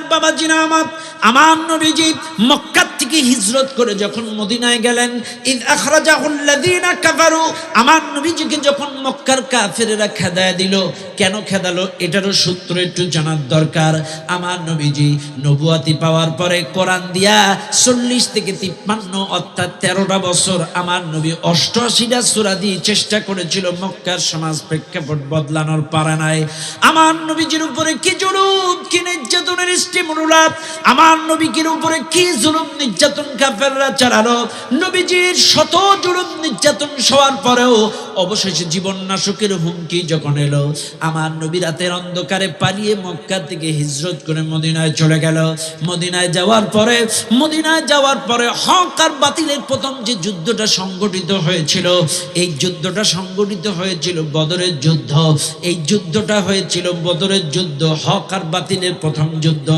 আমার বাবাজিরা আমার নবীজি মক্কা থেকে হিজরত করে যখন মদিনায় গেলেন, ইয আখরাজাহুল্লাযীনা কাফারু, আমার নবীজিকে যখন মক্কার কাফেরেরা খেদায় দিল। কেন খেদালো এটারও সূত্র একটু জানার দরকার। আমার নবীজি নবুয়াতি পাওয়ার পরে কোরআন দিয়া 40 থেকে 53 অর্থাৎ 13টা বছর আমার নবী 88টা সূরা দিয়ে চেষ্টা করেছিল মক্কার সমাজ প্রেক্ষাপট বদলানোর, পারে নাই। আমার নবীজির উপরে কি জুলুম, কি নির্যাতনের স্টিমুলাত, আমার নবীর উপরে কি জুলুম নির্যাতন কাফেররা চালালো। নবীজির শত জুলুম নির্যাতন সওয়ার পরেও অবশেষে জীবন নাশকের হুমকি যখন এলো, আমার নবী রাতের অন্ধকারে পালিয়ে মক্কা থেকে হিজরত করে মদিনায় চলে গেল। মদিনায় যাওয়ার পরে হক আর বাতিলের প্রথম যে যুদ্ধটা সংগঠিত হয়েছিল, এই যুদ্ধটা সংগঠিত হয়েছিল বদরের যুদ্ধ। এই যুদ্ধটা হয়েছিল বদরের যুদ্ধ, হক আর বাতিলের প্রথম যুদ্ধ।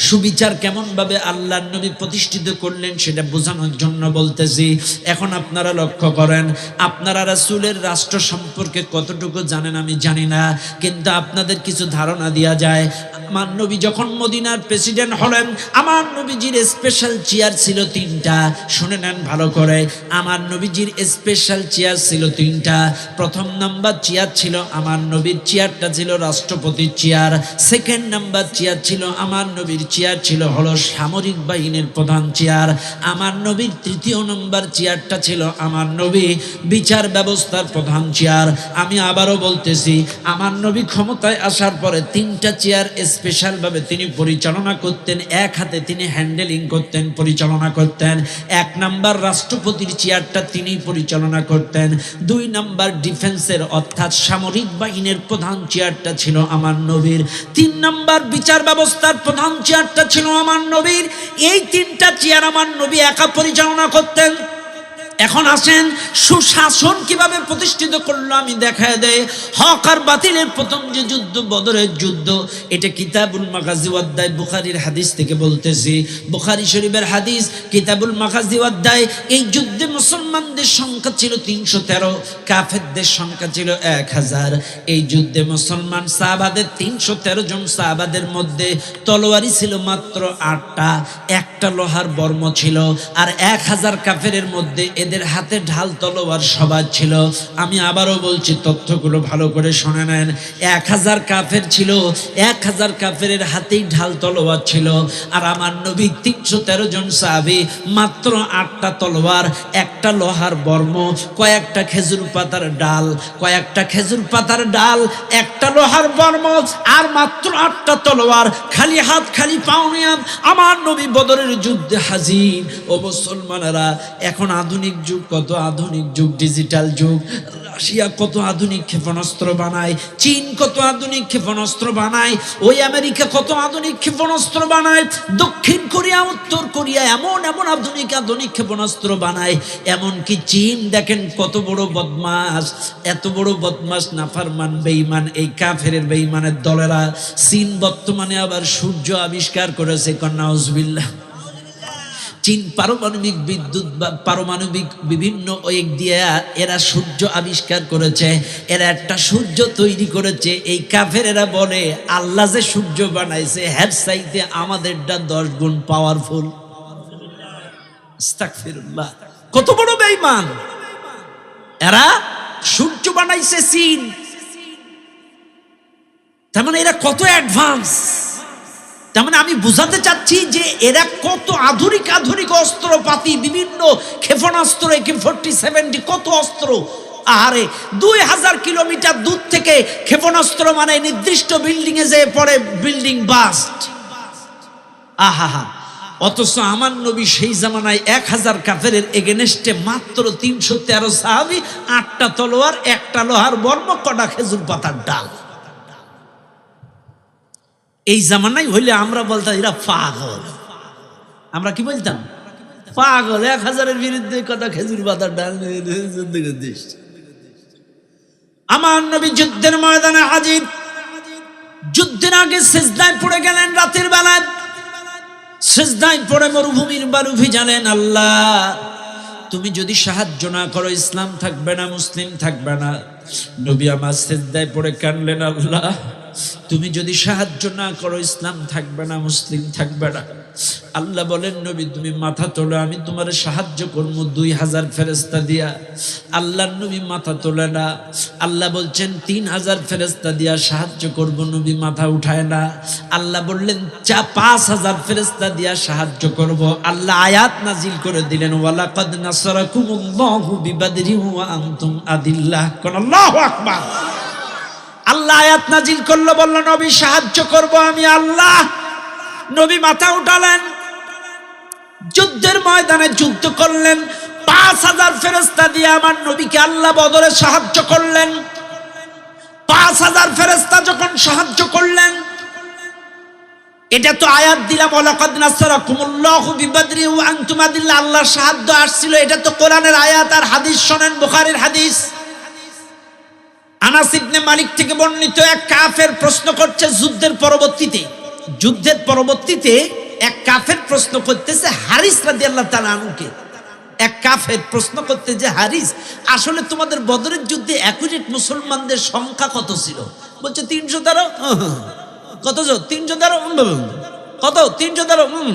সুবিচার কেমন ভাবে আল্লাহর নবী প্রতিষ্ঠিত করলেন সেটা বোঝানোর জন্য বলতেছি। এখন আপনারা লক্ষ্য করেন, আপনারা রাসূলের রাষ্ট্র সম্পর্কে কতটুকু জানেন আমি জানি না, কিন্তু আপনাদের কিছু ধারণা দেওয়া যায়। আমার নবী যখন মদিনার প্রেসিডেন্ট হলেন, আমার নবীজির স্পেশাল চেয়ার ছিল 3টা। শুনে নেন ভালো করে, আমার নবীজির স্পেশাল চেয়ার ছিল 3টা। প্রথম নাম্বার চেয়ার ছিল আমার নবীর চেয়ারটা ছিল রাষ্ট্রপতির চেয়ার। সেকেন্ড নাম্বার চেয়ার ছিল আমার নবীর চেয়ার ছিল হলো সামরিক বাহিনীর প্রধান চেয়ার। আমার নবীর 3য় নম্বর চেয়ারটা ছিল আমার নবী বিচার ব্যবস্থার প্রধান চেয়ার। আমি আবারও বলতেছি, আমার নবী ক্ষমতায় আসার পরে 3টা চেয়ার স্পেশাল ভাবে তিনি পরিচালনা করতেন, এক হাতে তিনি হ্যান্ডেলিং করতেন, পরিচালনা করতেন। 1 নাম্বার রাষ্ট্রপতির চেয়ারটা তিনি পরিচালনা করতেন। 2 নাম্বার ডিফেন্সের অর্থাৎ সামরিক বাহিনীর প্রধান চেয়ারটা ছিল আমার নবীর। 3 নাম্বার বিচার ব্যবস্থার প্রধান চেয়ারটা ছিল আমার নবীর। এই 3টা চেয়ার আমার নবী একা পরিচালনা করতেন। এখন আসেন, সুশাসন কিভাবে প্রতিষ্ঠিত করলো আমি দেখায় দেয়। হক আর বাতিলের প্রথম যে যুদ্ধ, বদরের যুদ্ধ, এটা কিতাবুল মাগাজি অধ্যায়, বুখারীর হাদিস থেকে বলতেছি, বুখারী শরীফের হাদিস, কিতাবুল মাগাজি অধ্যায়। এই যুদ্ধে মুসলমানদের সংখ্যা ছিল 313, কাফেরদের সংখ্যা ছিল 1000। এই যুদ্ধে মুসলমান সাহাবাদের 313 জন সাহাবাদের মধ্যে তলোয়ারি ছিল মাত্র 8টা, একটা লোহার বর্ম ছিল। আর 1000 কাফেরের মধ্যে এদের হাতে ঢাল তলোয়ার সবার ছিল। আমি আবারও বলছি, তথ্যগুলো ভালো করে শুনে নেন। 1000 কাফের ছিল, 1000 কাফেরের হাতেই ঢাল তলোয়ার ছিল। আর আমার নবী 313 জন সাহাবী, মাত্র 8টা তলোয়ার, একটা লোহার বর্ম, কয়েকটা খেজুর পাতার ডাল, একটা লোহার বর্ম, আর মাত্র 8টা তলোয়ার। খালি হাত খালি পাও নিয়ে আমার নবী বদরের যুদ্ধে হাজির। ও মুসলমানেরা, এখন আধুনিক যুগ, কত আধুনিক যুগ, ডিজিটাল যুগ। রাশিয়া কত আধুনিক ক্ষেপণাস্ত্র বানায়, চীন কত আধুনিক ক্ষেপণাস্ত্র বানায়, ওই আমেরিকা কত আধুনিক ক্ষেপণাস্ত্র বানায়, দক্ষিণ কোরিয়া, উত্তর কোরিয়া এমন আধুনিক ক্ষেপণাস্ত্র বানায়। এমনকি চীন দেখেন কত বড় বদমাশ, এত বড় বদমাশ, নাফরমান, বেঈমান, এই কাফেরের বেঈমানের দলেরা। চীন বর্তমানে আবার সূর্য আবিষ্কার করেছে, নাউজুবিল্লাহ। চীন পারমাণবিক বিদ্যুৎ বা পারমাণবিক বিভিন্ন ওয়েগ দিয়ে এরা সূর্য আবিষ্কার করেছে। এরা একটা সূর্য তৈরি করেছে। এই কাফেরেরা বলে আল্লাহ যে সূর্য বানাইছে এর চাইতে আমাদেরটা 10 গুণ পাওয়ারফুল। আস্তাগফিরুল্লাহ, কত বড় বেঈমান এরা! সূর্য বানাইছে চীন, তার মানে এরা কত অ্যাডভান্স। তার মানে আমি বুঝাতে চাচ্ছি যে এরা কত আধুনিক অস্ত্রপাতি, বিভিন্ন ক্ষেপণাস্ত্র, AK-47, কত অস্ত্র। আরে 2000 কিলোমিটার দূর থেকে ক্ষেপণাস্ত্র মানে নির্দিষ্ট বিল্ডিং এ যে পড়ে, বিল্ডিং বাস্ট। আহা, অথচ আমার নবী সেই জামানায় 1000 কাফেরের এগেনস্টে মাত্র 313 সাহাবী, 8টা তলোয়ার, একটা লোহার বর্ম, কটা খেজুর পাতার ডাল। এই জামানায় হইলে আমরা বলতাম এরা পাগল। আমরা কি বলতাম? পাগল। 1000-এর বিরুদ্ধে কটা খেজুর পাতার ডাল যুদ্ধ করছিস। আমার নবী যুদ্ধের ময়দানে হাজির। যুদ্ধের আগে সিজদায় পড়ে গেলেন রাতের বেলায়। সিজদায় পড়ে মরুভূমির বালু ভিজালেন। আল্লাহ, তুমি যদি সাহায্য না করো ইসলাম থাকবে না, মুসলিম থাকবে না। নবী আমার সিজদায় পড়ে কাঁদলেন, আল্লাহ তুমি যদি সাহায্য না করো ইসলাম থাকবে না, মুসলিম থাকবে না। আল্লাহ বলেন, নবী তুমি মাথা তোলো, আমি তোমার সাহায্য করবো 2000 ফেরেশতা দিয়া। আল্লাহর নবী মাথা তোলে না। আল্লাহ বলছেন 3000 ফেরেশতা দিয়া সাহায্য করব, নবী মাথা উঠায় না। আল্লাহ বললেন 5000 ফেরেশতা দিয়া সাহায্য করব। আল্লাহ আয়াত নাজিল করে দিলেন, ওয়ালাকাদ নাসারাকুমুল্লাহু বিবাদরিন ওয়া আনতুম আদিল্লাহ। কোন আল্লাহু আকবার। আল্লাহ আয়াত নাজিল করলো, বলল নবী সাহায্য করব আমি আল্লাহ। নবী মাথা উঠালেন, যুদ্ধের ময়দানে যুদ্ধ করলেন। 5000 ফেরেশতা দিয়ে আমার নবীকে আল্লাহ বদরে সাহায্য করলেন। 5000 ফেরেশতা যখন সাহায্য করলেন, এটা তো আয়াত দিলাম, ওয়ালাকাদ নাসারাকুমুল্লাহু বিবাদরি ওয়া আনতুম আদিল্লাহ, আল্লাহর সাহায্য আসছিল। এটা তো কোরআনের আয়াত আর হাদিস। শোনেন বুখারীর হাদিস, আনাস ইবনে মালিক থেকে বর্ণিত। এক কাফের প্রশ্ন করছে যুদ্ধের পরবর্তীতে এক কাফের প্রশ্ন করতেছে হারিস রাদিয়াল্লাহু তাআলা আনহুকে। এক কাফের প্রশ্ন করতে যে, হারিস আসলে তোমাদের বদরের যুদ্ধে অ্যাকুরেট মুসলমানদের সংখ্যা কত ছিল? বলছে 313। কত? 313। কত? 313।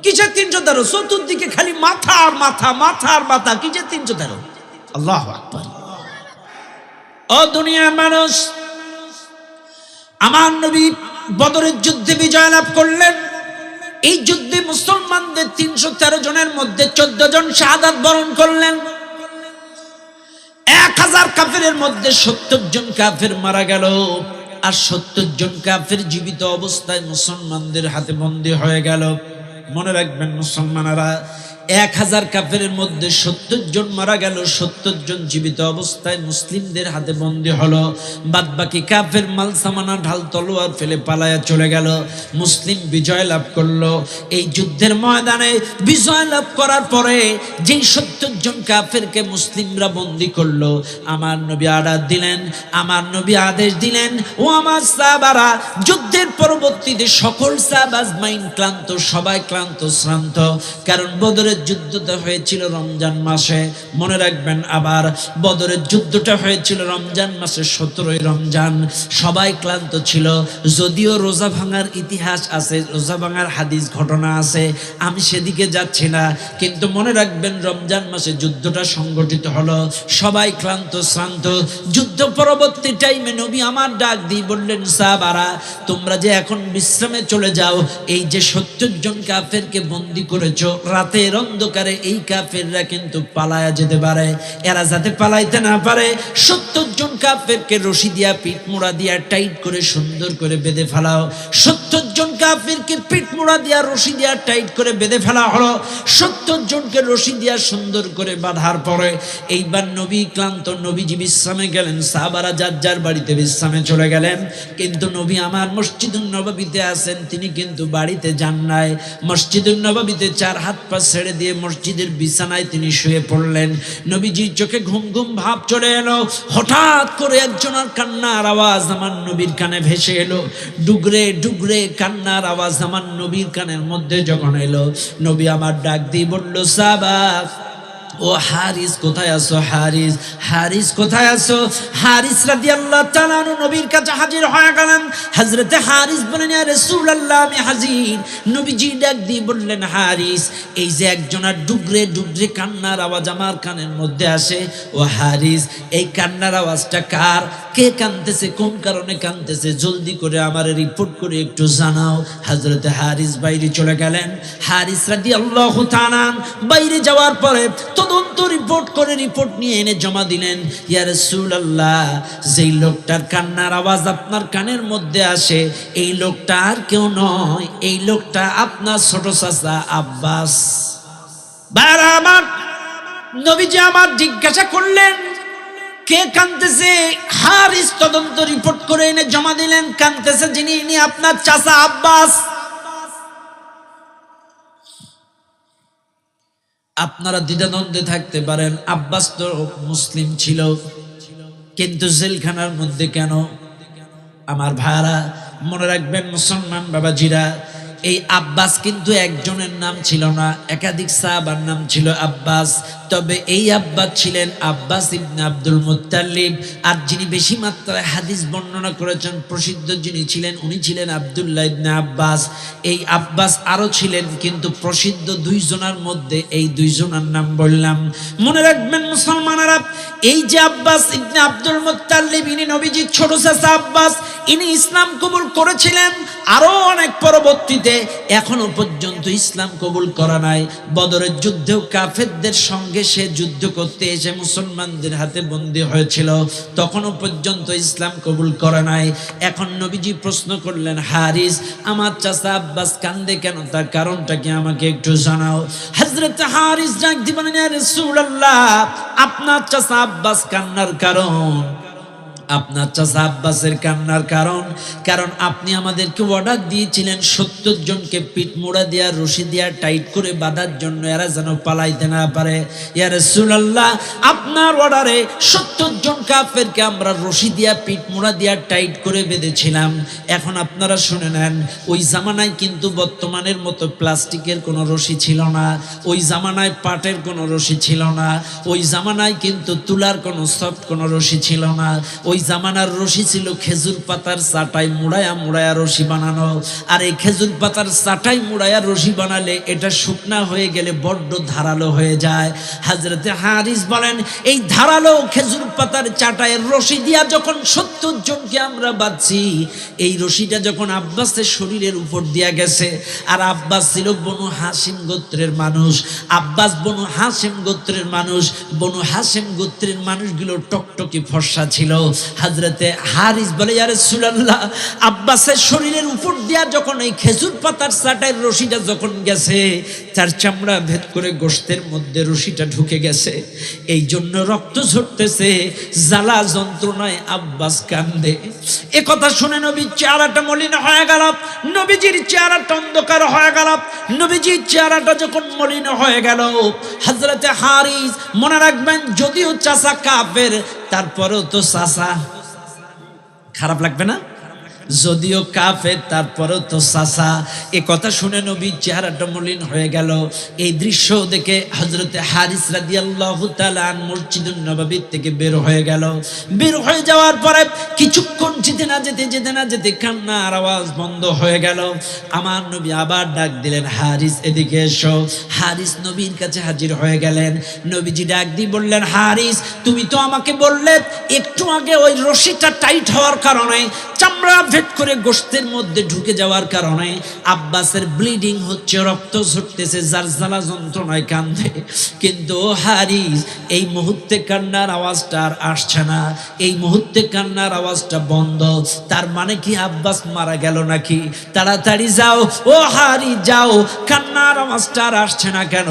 কিসের 313? চতুর্দিকে খালি মাথা আর মাথা, মাথা আর মাথা। কিসের 313? আল্লাহু আকবার। ও দুনিয়ার মানুষ, আমার নবী বদরের যুদ্ধে বিজয় লাভ করলেন। এই যুদ্ধে মুসলমানদের 313 জনের মধ্যে 14 জন শাহাদাত বরণ করলেন। 1000 কাফেরের মধ্যে 70 জন কাফের মারা গেল, আর 70 জন কাফের জীবিত অবস্থায় মুসলমানদের হাতে বন্দী হয়ে গেল। মনে রাখবেন মুসলমানেরা, 1000 কাফেরের মধ্যে 70 জন মারা গেল, 70 জন জীবিত অবস্থায় মুসলিমদের হাতে বন্দী হলো। বাদ বাকি কাফের মাল সামানা ঢাল তলোয়ার ফেলে পালায়া চলে গেল। মুসলিম বিজয় লাভ করলো। এই যুদ্ধের ময়দানে বিজয় লাভ করার পরে যেই 70 জন কাফেরকে মুসলিমরা বন্দী করলো, আমার নবী আদেশ দিলেন, আদেশ দিলেন, ও আমার সাহাবারা, যুদ্ধের পরবর্তীতে সকল সাহাবা আজমাইন ক্লান্ত, সবাই ক্লান্ত শ্রান্ত। কারণ বদরের যুদ্ধটা হয়েছিল রমজান মাসে। মনে রাখবেন, আবার বদরের যুদ্ধটা হয়েছিল রমজান মাসে, 17ই রমজান। সবাই ক্লান্ত ছিল। যদিও রোজা ভাঙার ইতিহাস আছে, রোজা ভাঙার হাদিস ঘটনা আছে, আমি সেদিকে যাচ্ছি না। কিন্তু মনে রাখবেন, রমজান মাসে যুদ্ধটা সংগঠিত হলো। সবাই ক্লান্ত শ্রান্ত। যুদ্ধ পরবর্তী টাইমে নবী আমার ডাক দিয়ে বললেন, সাহাবারা তোমরা যে এখন বিশ্রামে চলে যাও। এই যে 70 জন কাফেরকে বন্দী করেছো, রাতের অন্ধকারে এই কাফেররা কিন্তু পালায়া যেতে পারে। এরা যাতে পালাইতে না পারে, 70 জন কাফেরকে রশি দিয়া, পিঠ মোড়া দিয়া টাইট করে সুন্দর করে বেঁধে ফেলাও। 70 জন কাফেরকে পিঠ মোড়া দিয়া, রশি দিয়া টাইট করে বেঁধে ফেলা হলো। 70 জনকে রশি দিয়া সুন্দর করে বাঁধার পরে এইবার নবী ক্লান্ত, নবীজি বিশ্রামে গেলেন। সাহাবারা যার যার বাড়িতে বিশ্রামে চলে গেলেন। কিন্তু নবী আমার মসজিদুন নববীতে আছেন, তিনি কিন্তু বাড়িতে যান নাই। মসজিদুন নববীতে 4 হাত পা ছেড়ে দিয়ে মসজিদের বিছানায় তিনি শুয়ে পড়লেন। নবীজির চোখে ঘুম ঘুম ভাব চলে এলো। হঠাৎ করে একজনের কান্নার আওয়াজ আমার নবীর কানে ভেসে এলো। ডুগরে ডুগরে কান্নার আওয়াজ আমার নবীর কানের মধ্যে যখন এলো, নবী আমার ডাক দিয়ে বলল, সাহাবা, ও হারিস কোথায় আছো? হারিস কোথায় আছো? হারিস রাদিয়াল্লাহু তাআলা আনহু নবীর কাছে হাজির হয়ে গেলেন। হযরতে হারিস বলেন, ইয়া রাসূলুল্লাহ আমি হাজির। নবীজি ডাক দিয়ে বললেন, হারিস, এই যে একজনের ডুগরে ডুগরে কান্নার আওয়াজ আমার কানের মধ্যে আসে, ও হারিস, এই কান্নার আওয়াজটা কার? কে কাঁদতেছে? কোন কারণে কাঁদতেছে? জলদি করে আমারে রিপোর্ট করে একটু জানাও। হযরতে হারিস বাইরে চলে গেলেন। হারিস রাদিয়াল্লাহু তাআলা বাইরে যাওয়ার পরে তদন্ত রিপোর্ট নিয়ে এনে জমা দিলেন। ইয়া রাসূলুল্লাহ, যেই লোকটার কান্নার আওয়াজ আপনার কানের মধ্যে আসে, এই লোকটা আর কেউ নয়, এই লোকটা আপনার ছোট চাচা আব্বাস। ভাইরা আমার, নবীজি আমার জিজ্ঞাসা করলেন, কে কাঁদতেছে? হারিস তদন্ত রিপোর্ট করে এনে জমা দিলেন, কাঁদতেছে যিনি, ইনি আপনার চাচা আব্বাস। আপনারা দ্বিধাদ্বন্দ্বে থাকতে পারেন, আব্বাস তো মুসলিম ছিল, কিন্তু জেলখানার মধ্যে কেন? আমার ভাইরা মনে রাখবেন মুসলমান বাবাজিরা, এই আব্বাস কিন্তু একজনের নাম ছিল না, একাধিক সাহাবার নাম ছিল আব্বাস। তবে এই আব্বাস ছিলেন আব্বাস ইবনে আব্দুল মুত্তালিব। আর যিনি বেশি মাত্রায় হাদিস বর্ণনা করেছেন প্রসিদ্ধ যিনি ছিলেন, উনি ছিলেন আব্দুল্লাহ ইবনে আব্বাস। এই আব্বাস আরো ছিলেন, কিন্তু প্রসিদ্ধ দুইজনের মধ্যে এই দুইজনের নাম বললাম। মনে রাখবেন মুসলমানেরা, এই যে আব্বাস ইবনে আব্দুল মুত্তালিব, ইনি নবীজির ছোট চাচা আব্বাস, ইনি ইসলাম কবুল করেছিলেন আরো অনেক পরবর্তীতে, এখনো পর্যন্ত ইসলাম কবুল করা নাই। বদরের যুদ্ধেও কাফেরদের সঙ্গে সে যুদ্ধ করতে এসে মুসলমানদের হাতে বন্দী হয়েছিল, তখনও পর্যন্ত ইসলাম কবুল করে নাই। এখন নবীজি প্রশ্ন করলেন, হারিস আমার চাচা আব্বাস কান্দে কেন, তার কারণটা কি আমাকে একটু জানাও। হযরত হারিস ডাক দিয়ে বলেন, ইয়া রাসূলুল্লাহ, আপনার চাচা আব্বাস কান্নার কারণ, আপনার চাচা আব্বাসের কান্নার কারণ আপনি আমাদেরকে অর্ডার দিয়েছিলেন 70 জনকে পিঠ মোড়া দিয়া রশি দিয়া টাইট করে বাঁধার জন্য, এরা যেন পালাইতে না পারে। ইয়া রাসূলুল্লাহ, আপনার অর্ডারে 70 জন কাফেরকে আমরা রশি দিয়া পিঠ মোড়া দিয়া টাইট করে বেঁধেছিলাম। এখন আপনারা শুনে নেন, ওই জামানায় কিন্তু বর্তমানের মতো প্লাস্টিকের কোনো রশি ছিল না, ওই জামানায় পাটের কোনো রশি ছিল না, ওই জামানায় কিন্তু তুলার কোনো সফট কোনো রশি ছিল না। ওই জামানার রশি ছিল খেজুর পাতার চাটাই মুড়ায়া মুড়ায়া রশি বানানো। আর এই খেজুর পাতার চাটাই মুড়ায়া রশি বানালে এটা শুকনা হয়ে গেলে বড্ড ধারালো হয়ে যায়। হযরতে হারিস বলেন, এই ধারালো খেজুর পাতার চাটাইয়ের রশি দিয়া যখন 70 জনকে আমরা বাঁধছি, এই রশিটা যখন আব্বাসের শরীরের উপর দিয়া গেছে, আর আব্বাস ছিল বনু হাশিম গোত্রের মানুষ, আব্বাস বনু হাশিম গোত্রের মানুষ, বনু হাশিম গোত্রের মানুষগুলো টকটকি ফর্সা ছিল। হযরতে হারিস বলে, ইয়া রাসূলুল্লাহ, আব্বাসের শরীরের উপর দিয়া যখন এই খেজুর পাতার চাটাইয়ের রশিটা যখন গেছে, তার চামড়া ভেদ করে গোশতের মধ্যে রশিটা ঢুকে গেছে, এই জন্য রক্ত ঝরতেছে, জ্বালা যন্ত্রণায় আব্বাস কান্দে। এ কথা শুনে নবীর চেহারাটা মলিন হয়ে গেল, নবীজির চেহারাটা অন্ধকার হয়ে গেল। নবীজির চেহারাটা যখন মলিন হয়ে গেল, হযরতে হারিস, মনে রাখবেন যদিও চাচা কাফের, তারপরেও তো চাচা, খারাপ লাগবে না? যদিও কাফের তারপরেও তো চাচা। এ কথা শুনে নবীর চেহারাটা মলিন হয়ে গেল। এই দৃশ্য দেখে হযরতে হারিস রাদিয়াল্লাহু তাআলা আন মসজিদুন নববী থেকে বের হয়ে গেল। বের হয়ে যাওয়ার পরে কিছুক্ষণ যেতে না যেতে কান্নার আওয়াজ বন্ধ হয়ে গেল। আমার নবী আবার ডাক দিলেন, হারিস এদিকে এসো। হারিস নবীর কাছে হাজির হয়ে গেলেন। নবীজি ডাক দিয়ে বললেন, হারিস তুমি তো আমাকে বললে একটু আগে ওই রশিটা টাইট হওয়ার কারণে, চামড়া ভেদ করে গোশতের মধ্যে ঢুকে যাওয়ার কারণে আব্বাসের ব্লিডিং হচ্ছে, রক্ত ঝরতেছে, যার জ্বালা যন্ত্রণায় কান্দে। কিন্তু হারিস এই মুহূর্তে কান্নার আওয়াজটা আর আসছে না, এই মুহূর্তে কান্নার আওয়াজটা বন্ধ। তার মানে কি আব্বাস মারা গেল নাকি? তাড়াতাড়ি যাও ও হারি, যাও, কান্নার আওয়াজটা আর আসছে না কেন?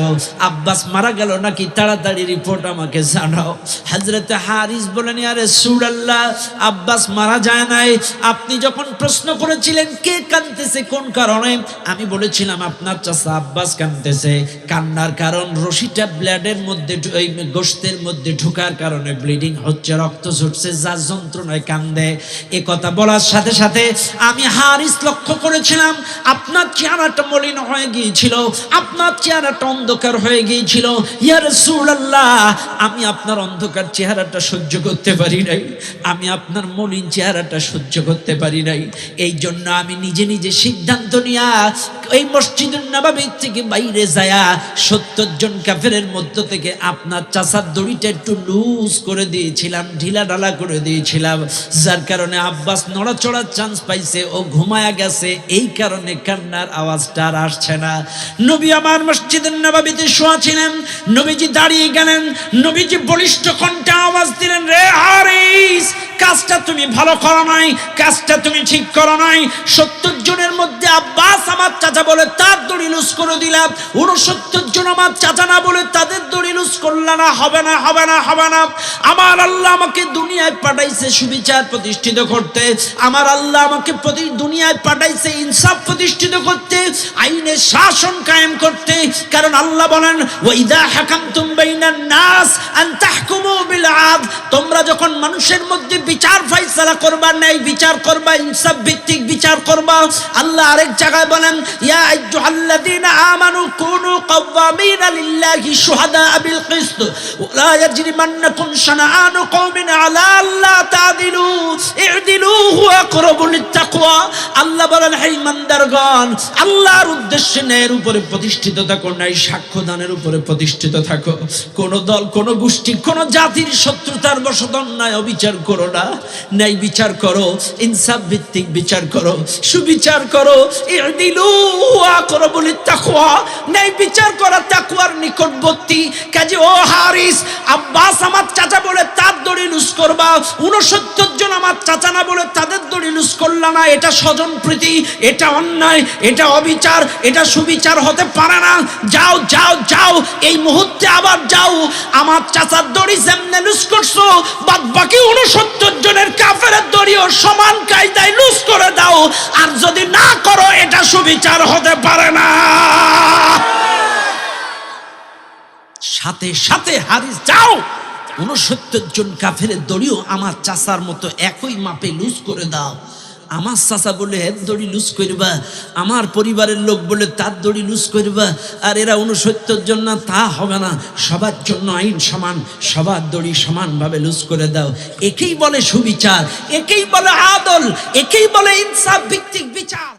আব্বাস মারা গেল নাকি? তাড়াতাড়ি রিপোর্ট আমাকে জানাও। হযরতে হারিস বলেন, ইয়া রাসূলুল্লাহ, আব্বাস মারা যায় নাই। আপনি যখন প্রশ্ন করেছিলেন কে কাঁদতেছে কোন কারণে, আমি বলেছিলাম আপনার চাচা আব্বাস কাঁদতেছে। কান্নার কারণ রশিটা ব্লাডের মধ্যে, ওই গোশতের মধ্যে ঢোকার কারণে ব্লিডিং হচ্ছে, রক্ত ঝরছে, যার যন্ত্রণায় কান্দে। এ কথা বলার সাথে সাথে আমি হারিস লক্ষ্য করেছিলাম আপনার চেহারাটা মলিন হয়ে গিয়েছিল, আপনার চেহারাটা অন্ধকার হয়ে গিয়েছিল। ইয়া রাসূলুল্লাহ, আমি আপনার অন্ধকার চেহারাটা সহ্য করতে পারি নাই, আমি আপনার মলিন চেহারাটা সহ্য করতে পারি নাই। এই জন্য আমি নিজে নিজে সিদ্ধান্ত নিয়া এই মসজিদুন নববী থেকে বাইরে যায়া 70 জন কাফেরের মধ্য থেকে আপনার চাচার দড়িটা একটু লুজ করে দিয়েছিলাম, ঢিলা ঢালা করে দিয়েছিলাম, যার কারণে আব্বাস নড়াচড়ার চান্স পাইছে, ও ঘুমায়া গেছে। এই কারণে কান্নার আওয়াজটা আর আসছে না। নবী আমার মসজিদুন নববীতে শোয়া ছিলেন, নবীজি দাঁড়িয়ে গেলেন, নবীজি বলিষ্ঠ কণ্ঠে আওয়াজ দিলেন, রে হারিস, কাজটা তুমি ভালো করো নাই, কাজটা তুমি ঠিক করো নাই। 70 জনের মধ্যে আব্বাস আমার চাচা বলে তার দড়ি লুজ করে দিলাম, 69 জন আমার চাচা না বলে তাদের দড়ি লুজ করলা না, হবে না, হবে না, হবে না। আমার আল্লাহ আমাকে দুনিয়ায় পাঠাইছে সুবিচার প্রতিষ্ঠিত করতে, আমার আল্লাহ আমাকে দুনিয়ায় পাঠাইছে ইনসাফ প্রতিষ্ঠিত করতে। আইনের শাসন কায়েম করতে। কারণ আল্লাহ বলেন ওয়াইদা হাকামতুম বাইনান নাস আন তাহকুমু বিল আদল, তোমরা যখন মানুষের মধ্যে বিচার ফয়সালা করবা, ন্যায় বিচার করবা, ইনসাফ ভিত্তিক বিচার করবা। আল্লাহ আরেক জায়গায় বলেন ইয়া আইয়ুহাল্লাযীনা আমানু কুনু কাওয়ামিনা লিল্লাহি শুহাদা বিল কিসত ওয়ালা ইয়াজরিমান্নাকুম শানাআনু কওমিন আলা আল্লা তাদিলু ইদিলু হুয়া আকরাবু লিত্তাকওয়া। আল্লাহ বলেন হে ইমানদারগণ, আল্লাহর উদ্দেশ্যে ন্যায়ের উপরে প্রতিষ্ঠিত থাকো, ন্যায় সাক্ষ্য দানের উপরে প্রতিষ্ঠিত থাকো। কোন দল, কোন গোষ্ঠী, কোন জাতির শত্রুতার বশত অন্যায় অবিচার করো না, ন্যায় বিচার করো, ইনসাফ ভিত্তিক বিচার করো, সুবিচার করো। ইদিলু হুয়া আকরাবু লিত্তাকওয়া, ন্যায় বিচার করা তাকওয়ার নিকটবর্তী। কাজে ও হারিস, আব্বাস আমার চাচা বলে তার দড়ি লুজ করবা, 69 জন আমার চাচা না বলে তাদের দড়ি লুজ করলা না, এটা স্বজন প্রীতি, এটা অন্যায়, এটা অবিচার, এটা সুবিচার হতে পারে না। যাও যাও যাও, এই মুহূর্তে আবার যাও, আমার চাচার দড়ি যেমনে লুজ করছো বাদ বাকি 69 জনের কাফেরের দড়িও সমান কায়দায় লুজ করে দাও। আর যদি না করো এটা সুবিচার হতে পারে না। সাথে সাথে হারিস যাও, 69 জন কাফেরের দড়িও আমার চাচার মতো একই মাপে লুজ করে দাও। আমার চাচা বলে এর দড়ি লুজ করবা, আমার পরিবারের লোক বলে তার দড়ি লুজ করবা, আর এরা 69 জন না, তা হবে না। সবার জন্য আইন সমান, সবার দড়ি সমানভাবে লুজ করে দাও। একেই বলে সুবিচার, একেই বলে আদল, একেই বলে ইনসাফ ভিত্তিক বিচার।